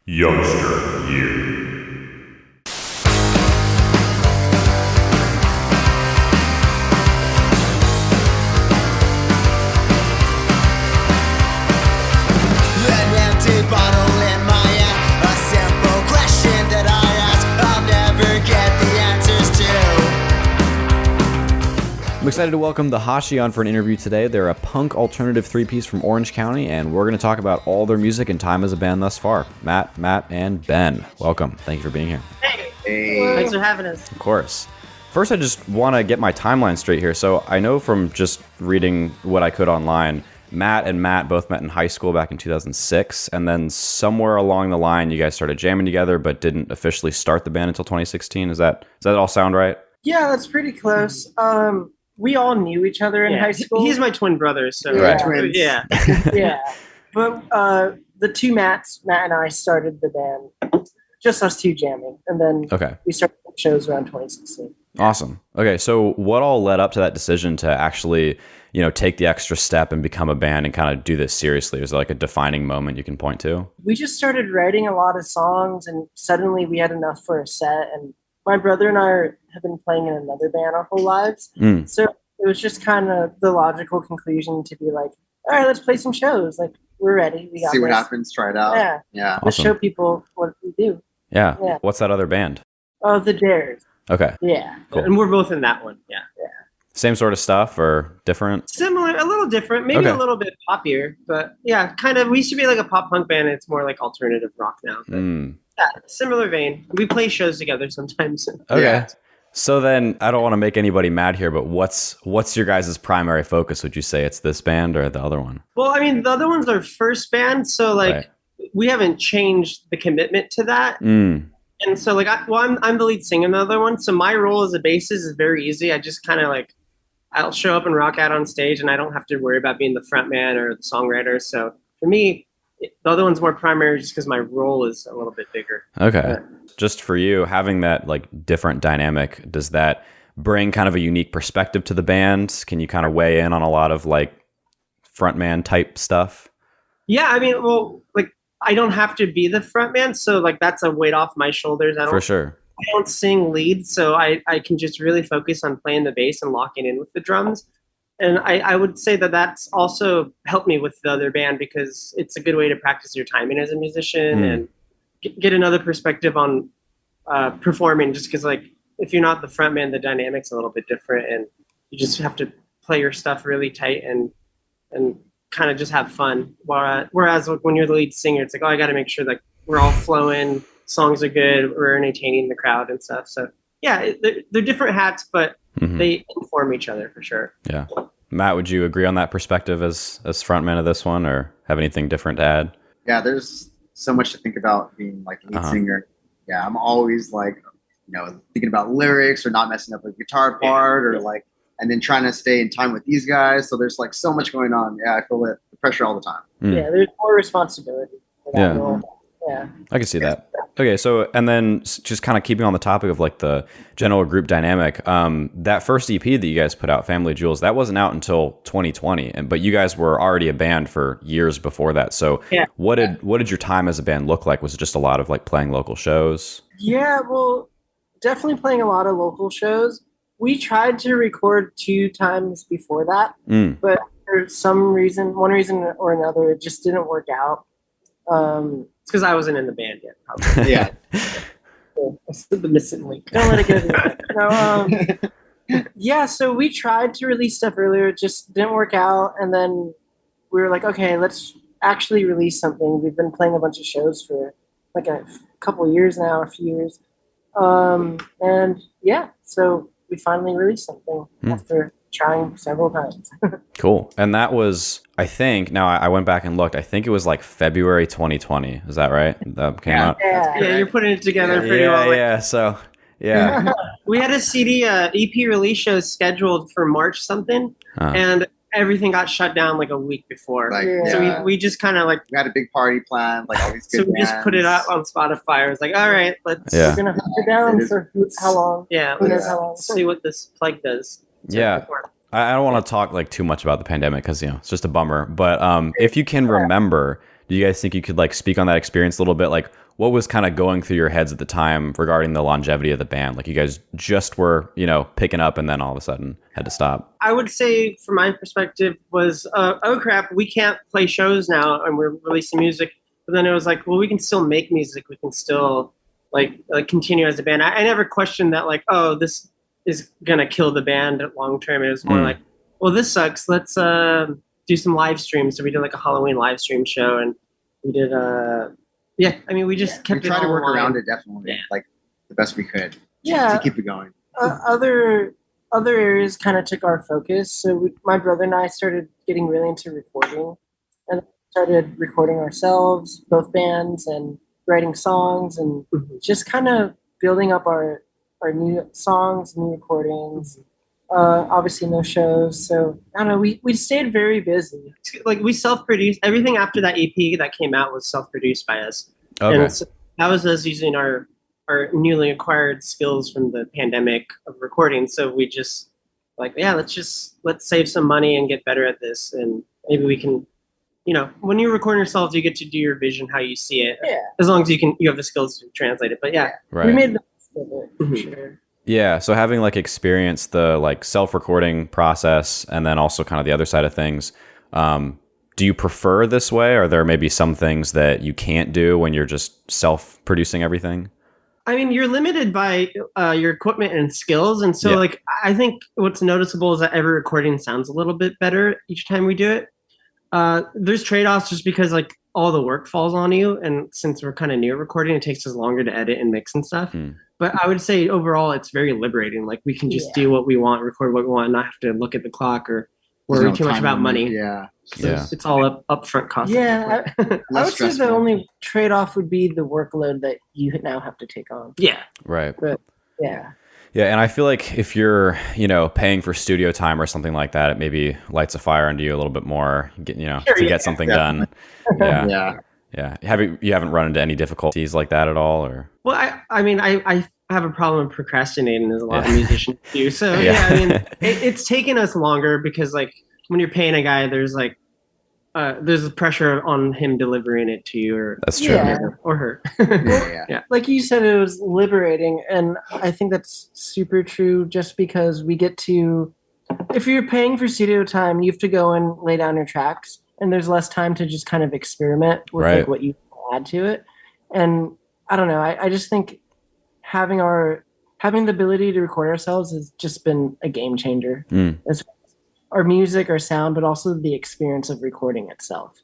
Youngster You. An empty bottle in my hand, a simple question that I ask, I'll never get the answers to. I'm excited to welcome the Hashi on for an interview today. They're a punk alternative three-piece from Orange County, and we're going to talk about all their music and time as a band thus far. Matt, and Ben, welcome. Thank you for being here. Hey. Thanks for having us. Of course. First, I just want to get my timeline straight here. So I know from just reading what I could online, Matt and Matt both met in high school back in 2006, and then somewhere along the line, you guys started jamming together, but didn't officially start the band until 2016. Does that all sound right? Yeah, that's pretty close. We all knew each other in high school. He's my twin brother, so Right. twins. Yeah. Yeah. But the two Matts, Matt and I, started the band, just us two jamming, and then we started shows around 2016. Awesome. Okay, so what all led up to that decision to actually, take the extra step and become a band and kind of do this seriously? Was there like a defining moment you can point to? We just started writing a lot of songs, and suddenly we had enough for a set. And my brother and I have been playing in another band our whole lives, so it was just kind of the logical conclusion to be like, all right, let's play some shows. Like, we're ready. We got See what this. happens. Try it out. Yeah. Let's Awesome. show people what we do. Yeah. Yeah. What's that other band? Oh, the Dares. Okay. Yeah. Cool. And we're both in that one. Yeah. Same sort of stuff or different? Similar, a little different, maybe Okay. a little bit poppier, but yeah, kind of. We used to be like a pop punk band. It's more like alternative rock now. But yeah, similar vein. We play shows together sometimes. Okay. Yeah. So then, I don't want to make anybody mad here, but what's your guys' primary focus? Would you say it's this band or the other one? Well, I mean, the other one's our first band, so Right. we haven't changed the commitment to that. And so I'm the lead singer in the other one, so my role as a bassist is very easy. I just kind of I'll show up and rock out on stage, and I don't have to worry about being the front man or the songwriter. So for me, the other one's more primary just because my role is a little bit bigger. Okay. Just for you, having that different dynamic, does that bring kind of a unique perspective to the band? Can you kind of weigh in on a lot of frontman type stuff? Yeah, I mean, I don't have to be the front man, so that's a weight off my shoulders. For sure. I don't sing lead, so I can just really focus on playing the bass and locking in with the drums. And I would say that that's also helped me with the other band because it's a good way to practice your timing as a musician and get another perspective on performing, just because if you're not the front man, the dynamic's a little bit different, and you just have to play your stuff really tight and kind of just have fun. Whereas when you're the lead singer, it's I got to make sure that we're all flowing, songs are good, we're entertaining the crowd and stuff. So yeah, they're different hats, but they inform each other for sure. Yeah. Matt, would you agree on that perspective as frontman of this one, or have anything different to add? Yeah, there's so much to think about being lead singer. Yeah, I'm always thinking about lyrics or not messing up a guitar part or and then trying to stay in time with these guys. So there's so much going on. Yeah, I feel the pressure all the time. Yeah, there's more responsibility for that role. Yeah. I can see that. Okay, so and then just kind of keeping on the topic of the general group dynamic, that first EP that you guys put out, Family Jewels, that wasn't out until 2020, but you guys were already a band for years before that. So what did your time as a band look like? Was it just a lot of playing local shows? Yeah, well, definitely playing a lot of local shows. We tried to record 2 times before that, but for one reason or another, it just didn't work out. It's because I wasn't in the band yet, probably. Yeah. That's the missing link. Don't let it go. Yeah, so we tried to release stuff earlier. It just didn't work out. And then we were like, okay, let's actually release something. We've been playing a bunch of shows for a couple years now, a few years. And yeah, so we finally released something after trying several times. Cool. And that was, I think, now I went back and looked, I think it was February 2020. Is that right? That came out? Yeah, you're putting it together pretty well. Yeah, so, yeah. We had a CD, EP release show scheduled for March something, and everything got shut down a week before. So we just kind of we had a big party planned, all these good so we just put it out on Spotify. I was all right, let's We're going to hunt it down for how long? Yeah, Who knows how long? see what this plague does. Yeah. I don't want to talk too much about the pandemic because it's just a bummer. But if you can remember, do you guys think you could speak on that experience a little bit? what was kind of going through your heads at the time regarding the longevity of the band? Like you guys just were, picking up and then all of a sudden had to stop. I would say, from my perspective, was oh crap, we can't play shows now, and we're releasing music. But then it was like, well, we can still make music. We can still like continue as a band. I never questioned that, like, oh, this is gonna kill the band long term. It was more like, well, this sucks. Let's do some live streams. So we did like a Halloween live stream show, and we did we just kept We it tried to all work online. around it definitely, like the best we could. Yeah. To keep it going. Other areas kind of took our focus. So my brother and I started getting really into recording, and started recording ourselves, both bands, and writing songs, and just kind of building up our new songs, new recordings. Obviously no shows, so I don't know. We stayed very busy. Like we self-produced everything after that EP that came out was self-produced by us. Okay. And so that was us using our newly acquired skills from the pandemic of recording. So we just let's save some money and get better at this, and maybe we can, when you record yourselves, you get to do your vision how you see it. Yeah. As long as you have the skills to translate it. But yeah. Right. We made the best of it for sure. Yeah, so having like experienced the like self-recording process and then also kind of the other side of things, do you prefer this way? Are there maybe some things that you can't do when you're just self-producing everything? I mean, you're limited by your equipment and skills, and so like I think what's noticeable is that every recording sounds a little bit better each time we do it. There's trade-offs just because like all the work falls on you, and since we're kind of new at recording, it takes us longer to edit and mix and stuff. But I would say overall, it's very liberating. Like we can just do what we want, record what we want, and not have to look at the clock or worry too much about money. Yeah. It's all upfront cost. Yeah, I would say stressful. the only trade-off would be the workload that you now have to take on. Yeah. Right. But yeah. Yeah, and I feel like if you're, paying for studio time or something like that, it maybe lights a fire under you a little bit more, to get something done. Yeah. Yeah. You haven't run into any difficulties like that at all, or? Well, I mean, I have a problem with procrastinating, as a lot of musicians do. So Yeah. I mean, it's taken us longer because like when you're paying a guy, there's like there's a pressure on him delivering it to you, or That's true. Yeah. or her. Yeah. Like you said, it was liberating, and I think that's super true. Just because we get to, if you're paying for studio time, you have to go and lay down your tracks, and there's less time to just kind of experiment with like what you add to it. And I don't know. I just think having the ability to record ourselves has just been a game changer. As far as our music, our sound, but also the experience of recording itself.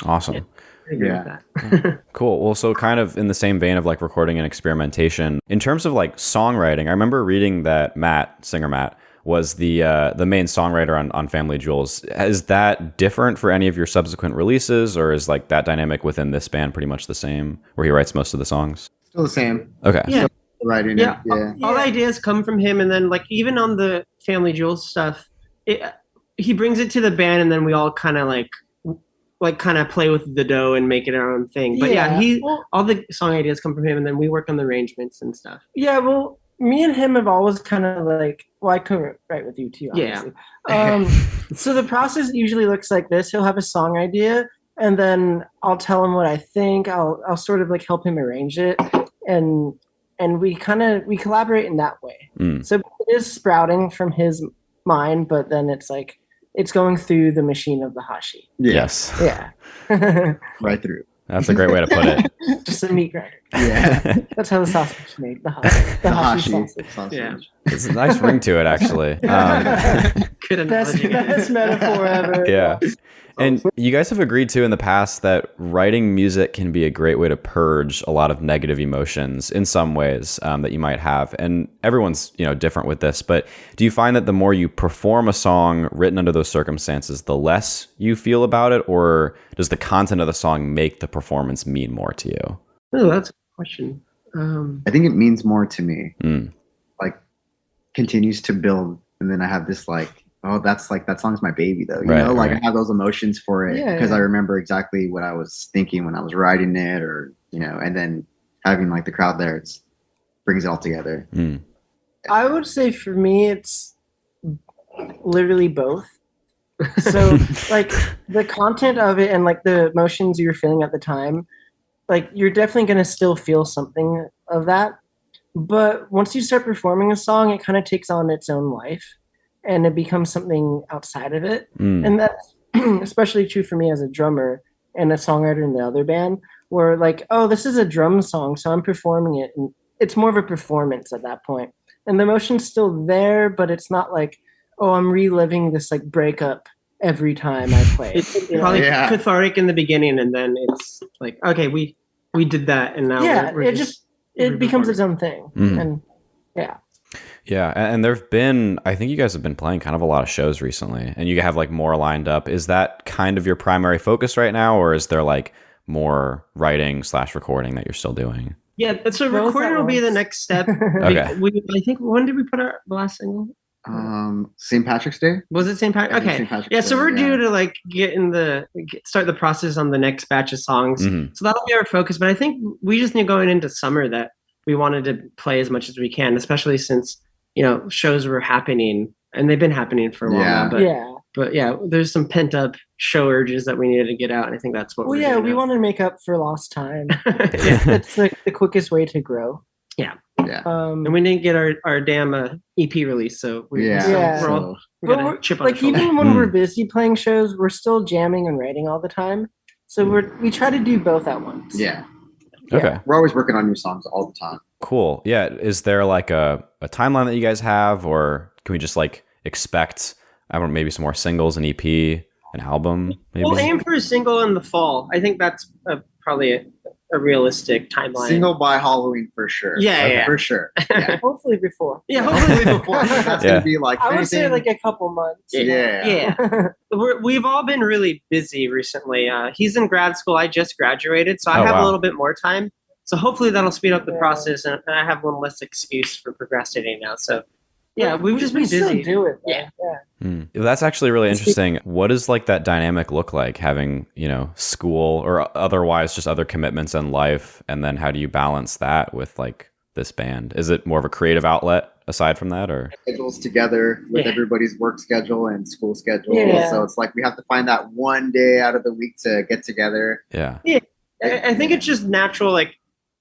Awesome. I agree with that. Cool. Well, so kind of in the same vein of like recording and experimentation, in terms of like songwriting, I remember reading that singer Matt, was the main songwriter on Family Jewels. Is that different for any of your subsequent releases, or is like that dynamic within this band pretty much the same, where he writes most of the songs? Still the same. Okay. Yeah. Writing Yeah. it. Yeah. All the ideas come from him, and then like even on the Family Jewels stuff, he brings it to the band, and then we all kind of kind of play with the dough and make it our own thing. But all the song ideas come from him, and then we work on the arrangements and stuff. Yeah, well, me and him have always kind of like, well, I co-write with you too, obviously. Yeah. So the process usually looks like this. He'll have a song idea, and then I'll tell him what I think. I'll sort of like help him arrange it, and we collaborate in that way. So it is sprouting from his mind, but then it's like it's going through the machine of the Hashi. Yes. Yeah. Right through. That's a great way to put it. Just a meat grinder. Yeah. That's how the sausage is made. The Hashi sausage. sausage. Yeah. It's a nice ring to it, actually. Good Best analogy. metaphor ever. Yeah. And you guys have agreed to in the past that writing music can be a great way to purge a lot of negative emotions in some ways that you might have. And everyone's, different with this. But do you find that the more you perform a song written under those circumstances, the less you feel about it? Or does the content of the song make the performance mean more to you? Oh, that's a good question. I think it means more to me. Like continues to build, and then I have this like, oh, that's like that song's my baby though. You know, like I have those emotions for it because I remember exactly what I was thinking when I was writing it, or and then having like the crowd there, it brings it all together. I would say for me, it's literally both. So like the content of it and like the emotions you're feeling at the time, like you're definitely gonna still feel something of that. But once you start performing a song, it kind of takes on its own life, and it becomes something outside of it. Mm. And that's especially true for me as a drummer and a songwriter in the other band, where like, oh, this is a drum song, so I'm performing it, and it's more of a performance at that point. And the emotion's still there, but it's not like, oh, I'm reliving this like breakup every time I play. It's You know? probably Yeah. cathartic in the beginning, and then it's like, okay, we did that, and now Yeah, we're it just it becomes its re-performing. own thing. Mhm. And yeah. Yeah, and there've been, I think you guys have been playing kind of a lot of shows recently, and you have like more lined up. Is that kind of your primary focus right now, or is there like more writing / recording that you're still doing? Yeah, but so Both recording at will be the once. next step. Okay. I think when did we put our last single? St. Patrick's Day. Was it St. Patrick? I think Okay. St. Patrick's Yeah, so Day, we're due yeah. to like start the process on the next batch of songs. Mhm. So that'll be our focus. But I think we just knew going into summer that we wanted to play as much as we can, especially since shows were happening and they've been happening for a while Yeah. now. But yeah, there's some pent up show urges that we needed to get out, and I think that's what Well, we're yeah, doing we now. want to make up for lost time. Yeah. That's like the quickest way to grow. Yeah. Yeah. And we didn't get our damn EP release, so Yeah. Yeah. we're all So, we But got we're- a chip on our like shoulder. even when Mm. we're busy playing shows, we're still jamming and writing all the time. So we try to do both at once. yeah. Okay, We're always working on new songs all the time. cool. Yeah, is there like a timeline that you guys have, or can we just like expect, I don't know, maybe some more singles, an EP, an album, maybe? We'll aim for a single in the fall. I think that's probably a realistic timeline. Single by Halloween for sure. Yeah, yeah. For sure. Yeah. Hopefully before. Yeah, hopefully before. That's Yeah. gonna be like I would say anything- like a couple months. Yeah. Yeah. We've all been really busy recently. He's in grad school. I just graduated, so I Oh, have wow. a little bit more time. So hopefully that'll speed up the Yeah. process, and I have one less excuse for procrastinating now. So yeah, we've just been we still busy. do it. though. Yeah. Hmm. That's actually really interesting. What does like that dynamic look like, having, school or otherwise just other commitments in life, and then how do you balance that with like this band? Is it more of a creative outlet aside from that, or? Schedules together with Yeah. everybody's work schedule and school schedule. Yeah. So it's like we have to find that one day out of the week to get together. Yeah. I think it's just natural, like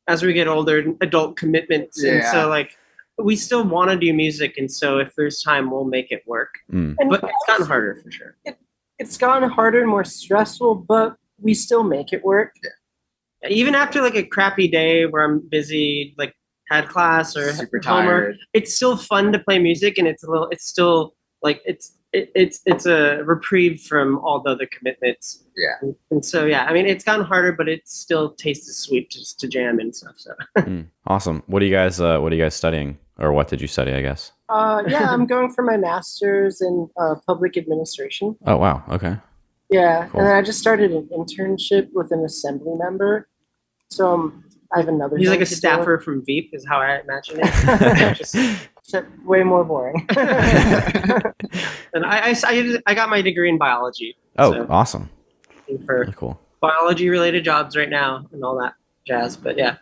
as we get older, adult commitments, and Yeah. so like we still want to do music, and so if there's time, we'll make it work. Mm. And But it's gotten harder for sure. It's gotten harder and more stressful, but we still make it work. Even after like a crappy day where I'm busy, like had class or Super homework, tired. it's still fun to play music, and it's still like it's a reprieve from all the other commitments. Yeah. And so yeah, I mean it's gotten harder, but it still tastes as sweet just to jam and stuff. So Awesome. What are you guys studying, or what did you study, I guess? Yeah, I'm going for my master's in public administration. Oh, wow. Okay. Yeah, Cool. and then I just started an internship with an assembly member. So I have another. he's like thing a to do. staffer from Veep, is how I imagine it. Just- Except way more boring. and I got my degree in biology. Oh, so awesome. looking for Really cool. biology related jobs right now and all that jazz. But yeah.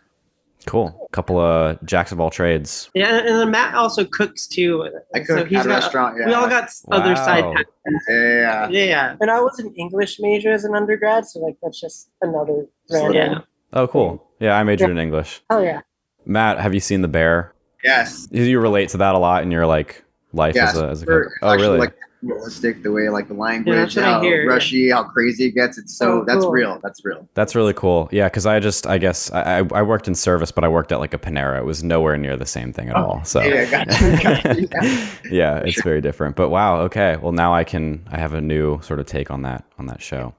Cool. A couple of jacks of all trades. Yeah, and then Matt also cooks too. I cook at a restaurant. Yeah. We all got other side Wow. passions. Yeah. Yeah. And I was an English major as an undergrad, so like that's just another random. Yeah. Oh, cool. Yeah, I majored in English. Oh yeah. Matt, have you seen The Bear? Yes. Do you relate to that a lot in your like life Yes. as a We're cook? Oh, actually, really? like realistic, the way like the language, that's what I how hear, yeah. rushy, how crazy it gets. It's so Oh, that's cool. real. That's real. That's really cool. Yeah, because I guess I worked in service, but I worked at like a Panera. It was nowhere near the same thing at all. So Yeah, gotcha. Yeah. yeah, it's very different. But wow, okay. Well, now I have a new sort of take on that show.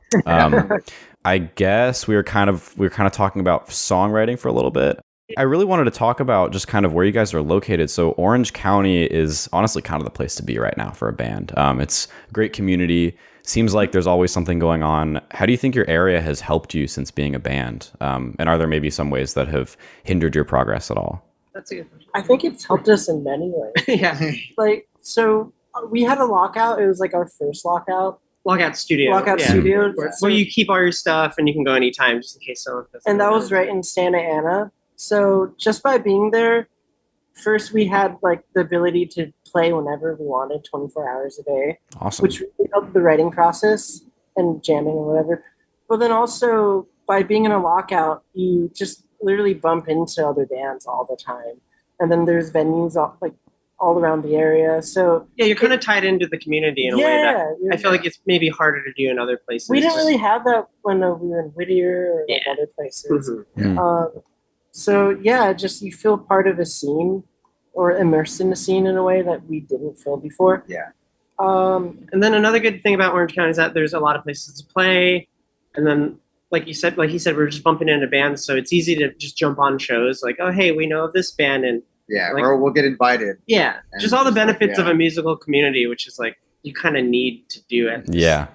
I guess we were kind of talking about songwriting for a little bit. I really wanted to talk about just kind of where you guys are located. So Orange County is honestly kind of the place to be right now for a band. It's a great community. Seems like there's always something going on. How do you think your area has helped you since being a band? And are there maybe some ways that have hindered your progress at all? That's a good question. I think it's helped us in many ways. Yeah. Like so, we had a lockout. It was like our first lockout. Lockout studio. Lockout yeah. studio. Where you keep all your stuff and you can go anytime just in case someone doesn't And that know. was right in Santa Ana. So just by being there, first we had like the ability to play whenever we wanted, 24 hours a day, Awesome. which really helped the writing process and jamming and whatever. But then also by being in a lockout, you just literally bump into other bands all the time, and then there's venues all around the area. So Yeah, you're kind of tied into the community in a way that yeah, I feel like it's maybe harder to do in other places. we didn't really have that when we were in Whittier or Yeah. other places. Mhm. So yeah, just you feel part of a scene or immersed in the scene in a way that we didn't feel before. Yeah. And then another good thing about Orange County is that there's a lot of places to play, and then like he said, we're just bumping into bands, so it's easy to just jump on shows. Like, oh hey, we know of this band, and Yeah, like- or we'll get invited. yeah, And just all the just, like, benefits of yeah. a musical community, which is like you kind of need to do at this Yeah.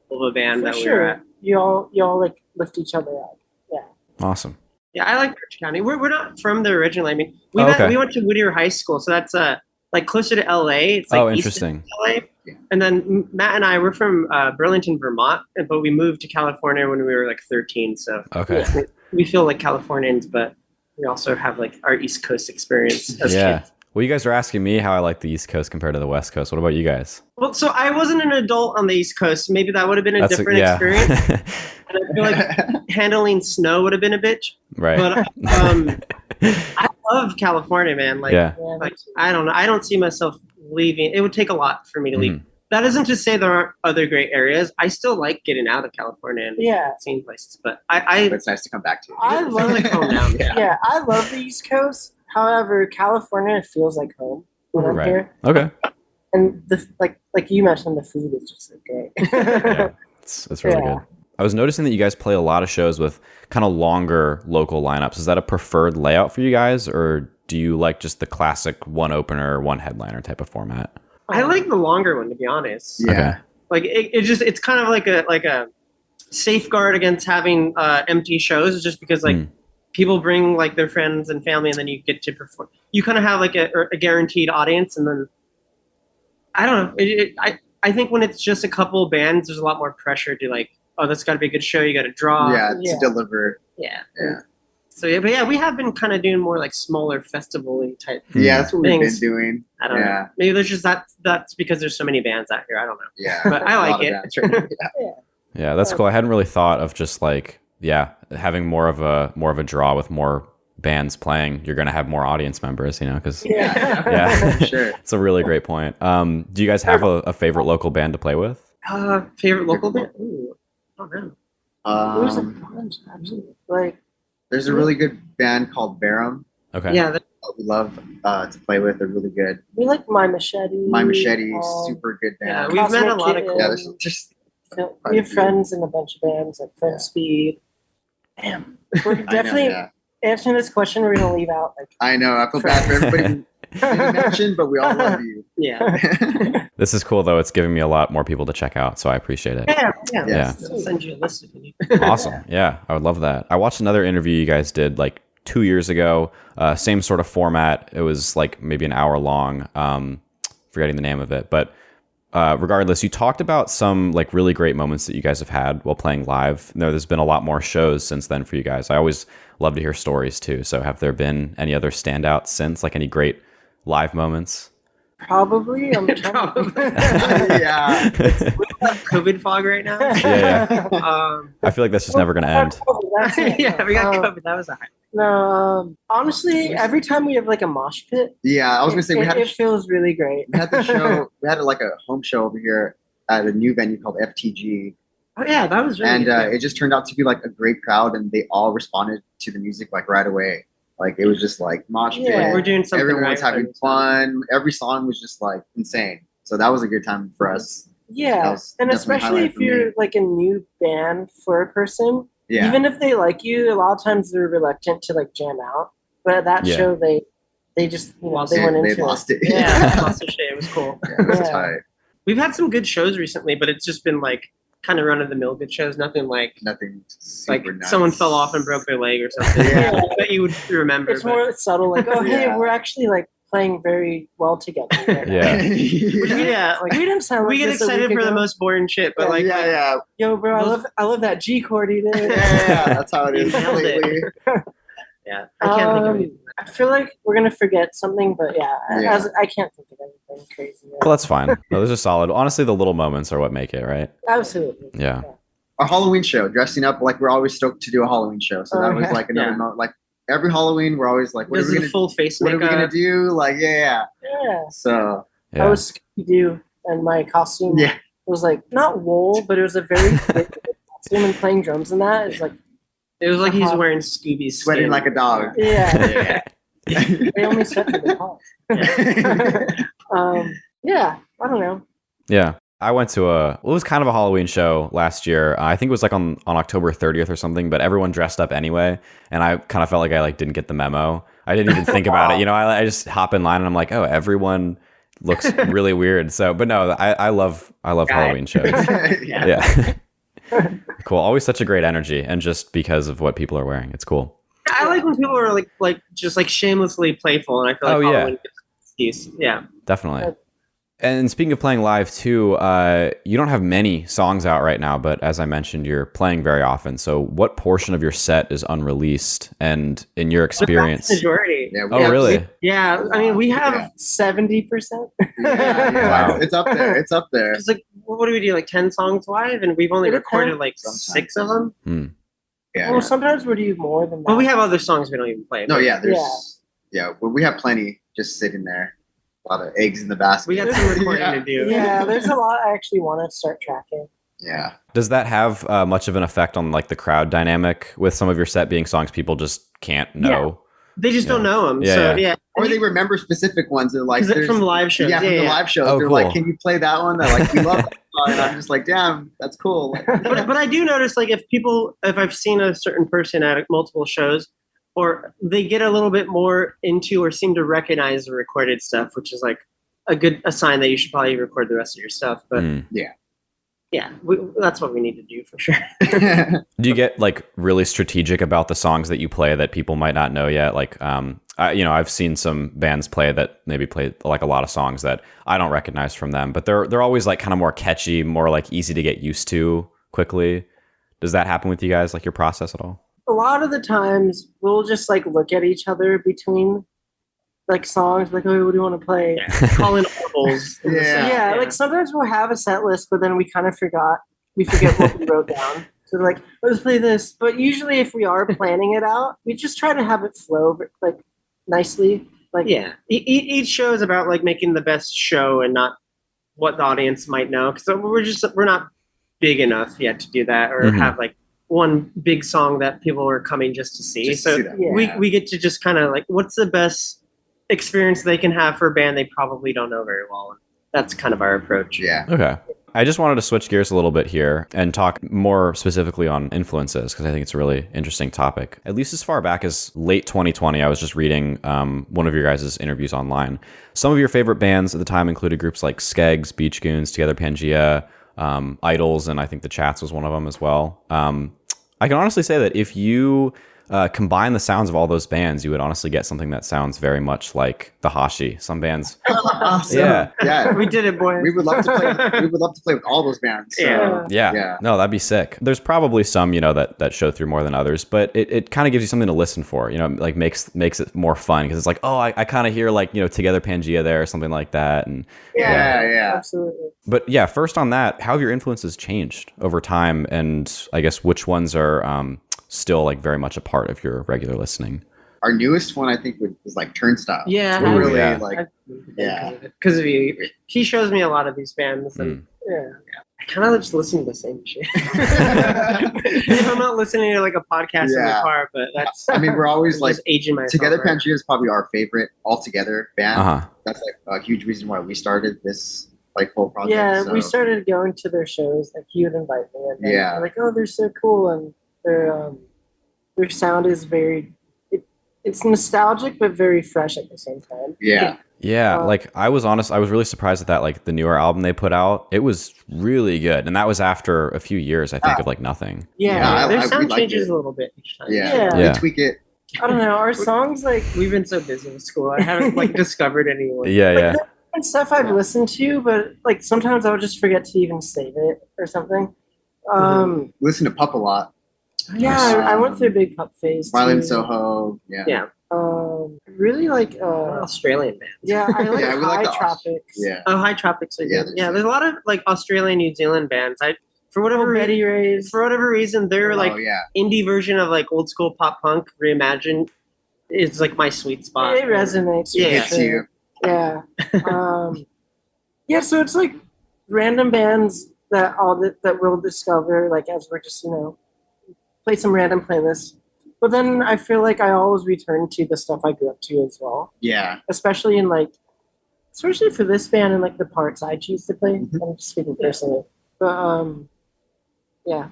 level of a band For that we're sure, at. you all like lift each other up. Awesome. Yeah, I like Orange County. We're not from there originally. I mean, Oh, okay. we went to Whittier High School, so that's like closer to LA. It's like Oh, east of interesting. LA. Yeah. And then Matt and I were from Burlington, Vermont, but we moved to California when we were like 13. So Okay. we feel like Californians, but we also have like our East Coast experience as Yeah. kids. Well, you guys are asking me how I like the East Coast compared to the West Coast. What about you guys? Well, so I wasn't an adult on the East Coast. Maybe that would have been a different experience. And I feel like handling snow would have been a bitch. Right. But I love California, man. Like, yeah. like I don't know. I don't see myself leaving. It would take a lot for me to leave. Mhm. That isn't to say there aren't other great areas. I still like getting out of California and Yeah. seeing places, but I But it's nice to come back to. I feel love like home now. yeah, I love the East Coast. However, California feels like home when I'm Right. here. Okay. And the like you mentioned, the food is just so great. Yeah. It's really Yeah. good. I was noticing that you guys play a lot of shows with kind of longer local lineups. Is that a preferred layout for you guys, or do you like just the classic one opener, one headliner type of format? I like the longer one, to be honest. Yeah. Okay. Like it's kind of like a safeguard against having empty shows, just because like people bring like their friends and family, and then you get to perform. You kind of have like a guaranteed audience, and then I don't know. I think when it's just a couple bands, there's a lot more pressure to like, oh, that's got to be a good show. You got to draw. Yeah, Yeah. to deliver. Yeah. Yeah. So yeah, but yeah, we have been kind of doing more like smaller festival-y type. Yeah, that's what we've been Things. doing. I don't know. Yeah. Maybe there's just that's because there's so many bands out here. I don't know. Yeah. But I A like lot of it. bands right now. Yeah, that's cool. I hadn't really thought of just like, having more of a draw with more bands playing. You're gonna have more audience members, because Yeah. Yeah. For sure. it's a really great point. Do you guys have a favorite local band to play with? Favorite local band? Ooh, I don't know. There's a Um, bunch actually. Like there's a really good band called Barum. Okay. Yeah, We love to play with. They're really good. we like My Machete. My Machete, um, super good yeah, band. we've met a Cosmic lot of Kitten. cool. Yeah, there's just We have friends in a bunch of bands like Friend Yeah. Speed. Damn. We're I know, definitely yeah. answering this question. We're gonna leave out like I know. I feel bad for everybody we didn't mention, but we all love you. Yeah. This is cool though. It's giving me a lot more people to check out, so I appreciate it. Yeah. Yeah. I'll send you a list if you need. Awesome. Yeah, I would love that. I watched another interview you guys did like 2 years ago. Same sort of format. It was like maybe an hour long. Forgetting the name of it, but regardless, you talked about some like really great moments that you guys have had while playing live. There's been a lot more shows since then for you guys. I always love to hear stories too. So have there been any other standouts since, like any great live moments? probably. I'm trying Probably. Yeah. COVID fog right now. Yeah. Um, I feel like that's just never going to end. That's it. yeah, we got Um, COVID. That was a high. No, honestly, every time we have like a mosh pit, Yeah. I was gonna say we had it feels really great. the show. We had like a home show over here at a new venue called FTG, Oh yeah, that was really and good. it just turned out to be like a great crowd, and they all responded to the music like right away. Like it was just like mosh pit. Yeah. We're doing something Everyone right. was having fun. Every song was just like insane. So that was a good time for us. That Yeah, was and definitely a especially highlight if for me. you're like a new band for a person, Yeah. even if they like you, a lot of times they're reluctant to like jam out. But at that Yeah. show, they just Lost they it. went they into lost it. Yeah, lots of shit. It was cool. Yeah, it was Yeah. tight. We've had some good shows recently, but it's just been like kind of run of the mill good shows. Nothing like Nothing super nuts. someone fell off and broke their leg or something. Yeah. that you would remember. It's but- more subtle, like, oh hey, Yeah. we're actually like playing very well together. Right now. Yeah. yeah, Like we didn't sound like we get this a excited week for the ago. most boring shit, but like yeah, yeah, Yo, bro, those- I love that G chord you did. yeah. That's how it is You nailed it. lately. yeah, I can't think of anything. I feel like we're gonna forget something, but yeah, Yeah. I can't think of anything crazy. Well, that's fine. No, those are solid. Honestly, the little moments are what make it, right? Absolutely. Yeah. our Halloween show, dressing up like we're always stoked to do a Halloween show. So that was Okay. like another like every Halloween we're always like, what are This we is gonna full face what are makeup. we gonna do? Like yeah. Yeah. So Yeah. I was Scooby-Doo, and my costume yeah. was like not wool, but it was a very thick costume, and playing drums in that is like, It was like he's Uh-huh. wearing Scooby's Sweating skin. like a dog. yeah. Yeah. They only sweat for the call. Yeah, I don't know. Yeah. I went to it was kind of a Halloween show last year. I think it was like on October 30th or something, but everyone dressed up anyway. And I kind of felt like I like didn't get the memo. I didn't even think about it. You know, I just hop in line and I'm like, oh, everyone looks really weird. So, but no, I love Halloween shows. Yeah. Yeah. Cool. Always such a great energy. And just because of what people are wearing, it's cool. I like when people are like just like shamelessly playful, and I feel like Oh, yeah. Halloween gives an excuse. Yeah. Definitely. And speaking of playing live too, you don't have many songs out right now, but as I mentioned, you're playing very often. So what portion of your set is unreleased? And in your experience? The vast majority. Yeah, Oh, really? Yeah. I mean, we have. Yeah. 70%. Wow. It's up there. It's up there. It's like, what do we do? Like 10 songs live, and we've only It recorded depends. like Sometimes. 6 of them. Yeah. Well, sometimes we do more than that. But we have other songs we don't even play. No, but yeah, there's well, we have plenty just sitting there. A lot of eggs in the basket. We got some recording Yeah. to do. Yeah, there's a lot I actually want to start tracking. Yeah. Does that have much of an effect on like the crowd dynamic with some of your set being songs people just can't know? They just don't know them. Yeah, so yeah. yeah. Or they remember specific ones. They're like, Is it there's- from live shows? Yeah, from the live shows. Oh, They're cool. like, can you play that one? They're like, we love that song. And I'm just like, damn, that's cool. Like, But I do notice, like, if I've seen a certain person at multiple shows, or they get a little bit more into or seem to recognize the recorded stuff, which is like a sign that you should probably record the rest of your stuff. But Mm. yeah, that's what we need to do for sure. Do you get like really strategic about the songs that you play that people might not know yet? Like, I've seen some bands play that maybe play like a lot of songs that I don't recognize from them, but they're always like kind of more catchy, more like easy to get used to quickly. Does that happen with you guys? Like your process at all? A lot of the times we'll just like look at each other between like songs, like, oh, what do you want to play? Yeah. Call in audibles. Yeah. Like sometimes we'll have a set list, but then we kind of forget what we wrote down. So we're like, let's play this. But usually if we are planning it out, we just try to have it flow like nicely. Like Yeah. Each show is about like making the best show and not what the audience might know. Because we're not big enough yet to do that or Mhm. have like one big song that people are coming just to see. Just to So see that. Yeah. we get to just kind of like, what's the best experience they can have for a band they probably don't know very well. And that's kind of our approach. yeah. Okay. I just wanted to switch gears a little bit here and talk more specifically on influences because I think it's a really interesting topic. At least as far back as late 2020, I was just reading one of your guys' interviews online. Some of your favorite bands at the time included groups like Skeggs, Beach Goons, Together Pangea, Idols, and I think The Chats was one of them as well. I can honestly say that if you combine the sounds of all those bands, you would honestly get something that sounds very much like the Hashi. Some bands, Awesome. Yeah. Yeah. We did it, boys. We would love to play. We would love to play with all those bands. So. Yeah. yeah, Yeah. no, that'd be sick. There's probably some, that show through more than others, but it kind of gives you something to listen for. Like makes it more fun because it's like, oh, I kind of hear like Together Pangea there or something like that, and Yeah. absolutely. But yeah, first on that, how have your influences changed over time, and I guess which ones are still like very much a part of your regular listening? Our newest one, I think, was like Turnstile. Yeah. Ooh, Really, yeah. like, yeah. Because of you. He shows me a lot of these bands. And Yeah. I kind of just listen to the same shit. If I'm not listening to like a podcast in the Yeah. car, but that's I mean, we're always like just aging myself. Together right? Pangea is probably our favorite altogether band. Uh huh. That's like a huge reason why we started this like whole project. Yeah, so. we started going to their shows. Like he would invite me, and then Yeah. we're like, oh, they're so cool, and their sound is very. It's nostalgic, but very fresh at the same time. Yeah. Yeah, Uh, like I was really surprised at that. Like the newer album they put out, it was really good, and that was after a few years, I think, of like nothing. Yeah, Yeah, Their we sound like changes it. a little bit each time. Yeah. Yeah. We tweak it. I don't know. Our songs, like, We've been so busy with school. I haven't like discovered anyone. Yeah, yeah. and stuff I've listened to, but like sometimes I would just forget to even save it or something. Listen to Pup a lot. Yeah, I went through a big pop phase. Violent too. Soho. Yeah. Yeah. Really like Australian bands. yeah, I like Yeah, we High like the Tropics. Yeah. Oh, High Tropics are Yeah, good. they're Yeah, sick. there's a lot of like Australian, New Zealand bands. for whatever Betty Ray's. for whatever reason, their like Oh yeah. indie version of like old school pop punk reimagined is like my sweet spot. It resonates. Yeah. for It's you. Yeah. Yeah. So it's like random bands that we'll discover like as we're just play some random playlists. But then I feel like I always return to the stuff I grew up to as well, Yeah. especially for this band and like the parts I choose to play. I'm just speaking personally, but yeah.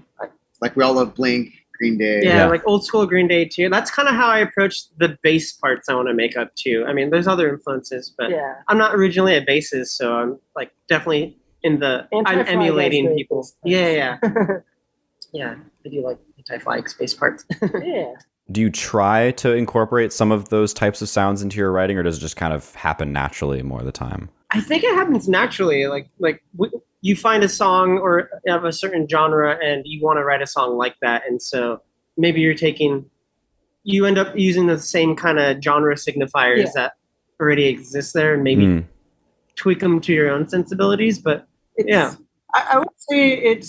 Like we all love Blink, Green Day. Yeah, Yeah. like old school Green Day too. That's kind of how I approach the bass parts I want to make up too. I mean, there's other influences, but Yeah. I'm not originally a bassist, so I'm like definitely I'm Anti-Fly emulating guys people. bass parts. Yeah. Yeah, I do like anti-fly bass parts. Yeah. Do you try to incorporate some of those types of sounds into your writing, or does it just kind of happen naturally more of the time? I think it happens naturally. You find a song or of a certain genre, and you want to write a song like that, and so maybe you end up using the same kind of genre signifiers Yeah. that already exist there, and maybe tweak them to your own sensibilities. But yeah. I would say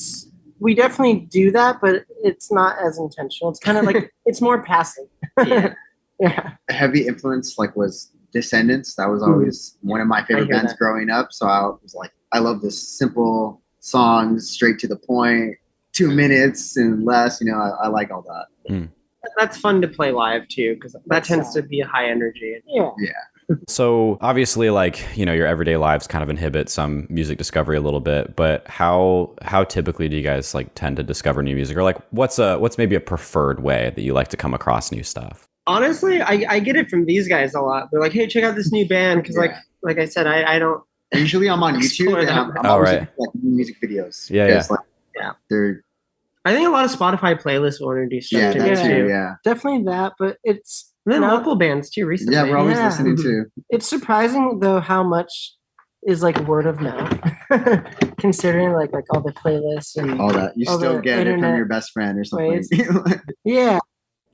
we definitely do that, but it's not as intentional. It's kind of like it's more passive. Yeah. Yeah. A heavy influence was Descendants. That was always one of my favorite hear bands that. growing up. So I was like, I love this simple songs, straight to the point, 2 minutes and less. I like all that. That's fun to play live too, because that tends to be a high energy. Yeah. So obviously, your everyday lives kind of inhibit some music discovery a little bit, but how typically do you guys tend to discover new music, or what's maybe a preferred way that you like to come across new stuff? Honestly, I get it from these guys a lot. They're like, "Hey, check out this new band," because like I said, I don't. Usually I'm on Explore YouTube and that. I'm Oh, always right. looking for, new music videos. Yeah, Because, Yeah. They're I think a lot of Spotify playlists will introduce stuff to that me Yeah. too. too. Yeah. Definitely that, but it's And then No. local bands too recently. Yeah, we're always Yeah. listening to. it's surprising though how much is word of mouth, considering like all the playlists and All that. You all still the get it from internet your best friend or something. ways. Yeah.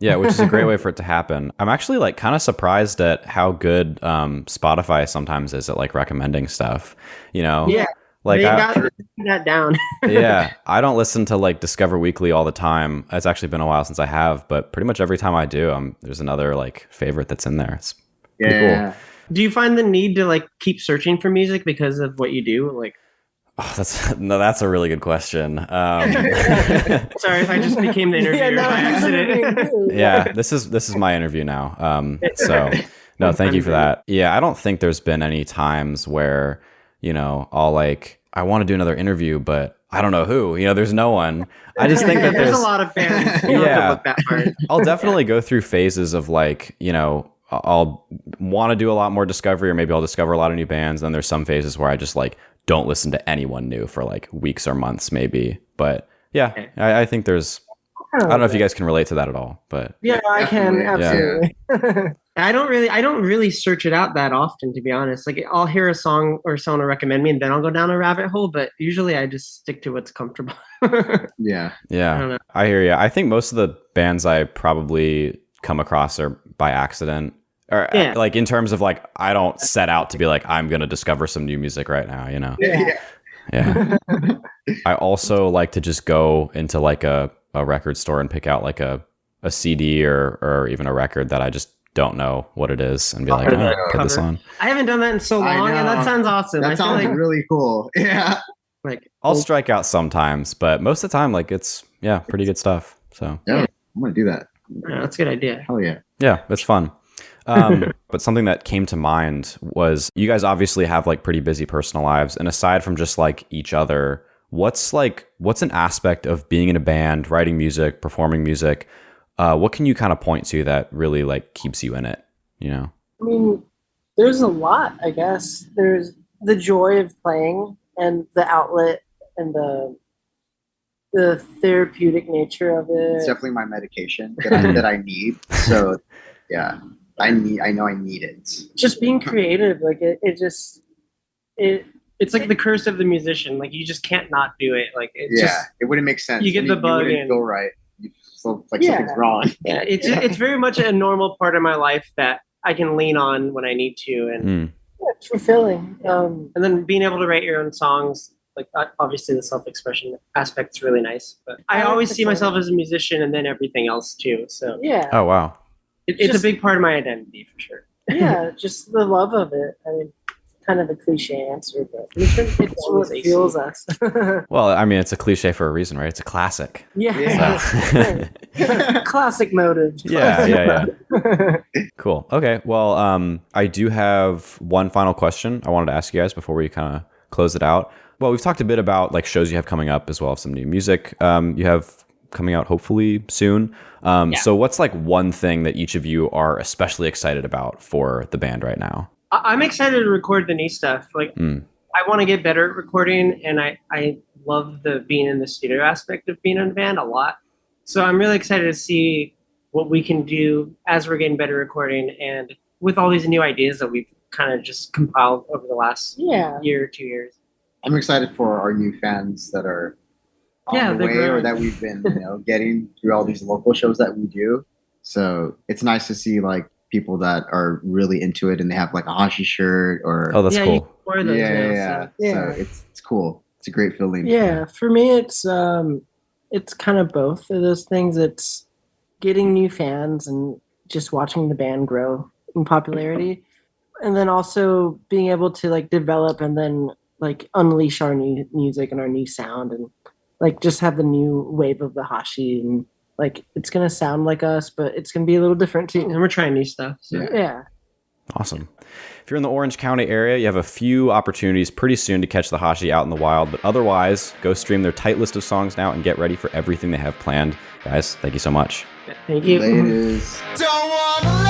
Yeah, which is a great way for it to happen. I'm actually kind of surprised at how good Spotify sometimes is at recommending stuff. Yeah, Like they I, got that down. yeah, I don't listen to Discover Weekly all the time. It's actually been a while since I have, but pretty much every time I do, there's another favorite that's in there. It's pretty cool. Yeah. Do you find the need to keep searching for music because of what you do? Oh, that's a really good question. Sorry if I just became the interviewer by accident. Yeah, this is my interview now. So no, thank you for that. Yeah, I don't think there's been any times where I'll I want to do another interview, but I don't know who. There's no one. I just think that there's a lot of bands. You don't have to look that hard. I'll definitely go through phases of I'll want to do a lot more discovery, or maybe I'll discover a lot of new bands. Then there's some phases where I just don't listen to anyone new for weeks or months, maybe. But yeah, Okay. I think there's. I don't know if you guys can relate to that at all, but Yeah, I can Definitely. absolutely. I don't really search it out that often, to be honest. I'll hear a song or someone will recommend me, and then I'll go down a rabbit hole. But usually, I just stick to what's comfortable. Yeah. yeah, I don't know. I hear you. I think most of the bands I probably come across are by accident, or Yeah. in terms of I don't set out to be I'm going to discover some new music right now. Yeah. Yeah. I also like to just go into a record store and pick out a CD or even a record that I just don't know what it is and be like, Cover. oh, put this on. I haven't done that in so I long, and know. that sounds awesome. That I feel sounds really cool. Yeah. I'll strike out sometimes, but most of the time, it's pretty good stuff. So Yeah. I'm gonna do that. that's a good idea. Hell yeah. yeah, it's fun. But something that came to mind was you guys obviously have pretty busy personal lives, and aside from just each other, what's an aspect of being in a band, writing music, performing music? What can you kind of point to that really keeps you in it? I mean, there's a lot, I guess. There's the joy of playing and the outlet and the therapeutic nature of It's it. definitely my medication that I need. So yeah. I know I need it. Just being creative, It's like the curse of the musician. You just can't not do it. It wouldn't make sense. You get And the bug You wouldn't and- feel right. You feel like Yeah. something's wrong. Yeah, it's very much a normal part of my life that I can lean on when I need to, and Mm. it's fulfilling. and then being able to write your own songs Like obviously the self-expression aspect's really nice, but I always see myself as a musician and then everything else too. So Yeah. Oh wow. it's Just- a big part of my identity for sure. Yeah, just the love of it. I mean, kind of a cliche answer, but it's what AC. fuels us. Well, I mean, it's a cliche for a reason, right? It's a classic. Yeah. So. Classic motive. Yeah. Cool. Okay. Well, I do have one final question I wanted to ask you guys before we kind of close it out. Well, we've talked a bit about like shows you have coming up as well as some new music you have coming out hopefully soon. So what's like one thing that each of you are especially excited about for the band right now? I'm excited to record the new stuff. Like I want to get better at recording, and I love the being in the studio aspect of being in a band a lot. So I'm really excited to see what we can do as we're getting better recording, and with all these new ideas that we've kind of just compiled over the last year or 2 years. I'm excited for our new fans that are on the way or that we've been getting through all these local shows that we do. So it's nice to see like people that are really into it and they have like a Hashi shirt or Oh, that's cool. Those now, yeah. so. So it's cool. It's a great feeling. Yeah, for me, it's kind of both of those things. It's getting new fans and just watching the band grow in popularity, and then also being able to like develop and then like unleash our new music and our new sound, and like just have the new wave of the Hashi, and like it's gonna sound like us, but it's gonna be a little different too. And we're trying new stuff. So. Yeah. Awesome. If you're in the Orange County area, you have a few opportunities pretty soon to catch the Hashi out in the wild, but otherwise, go stream their tight list of songs now and get ready for everything they have planned. Guys, thank you so much. Thank you. Ladies. Don't wanna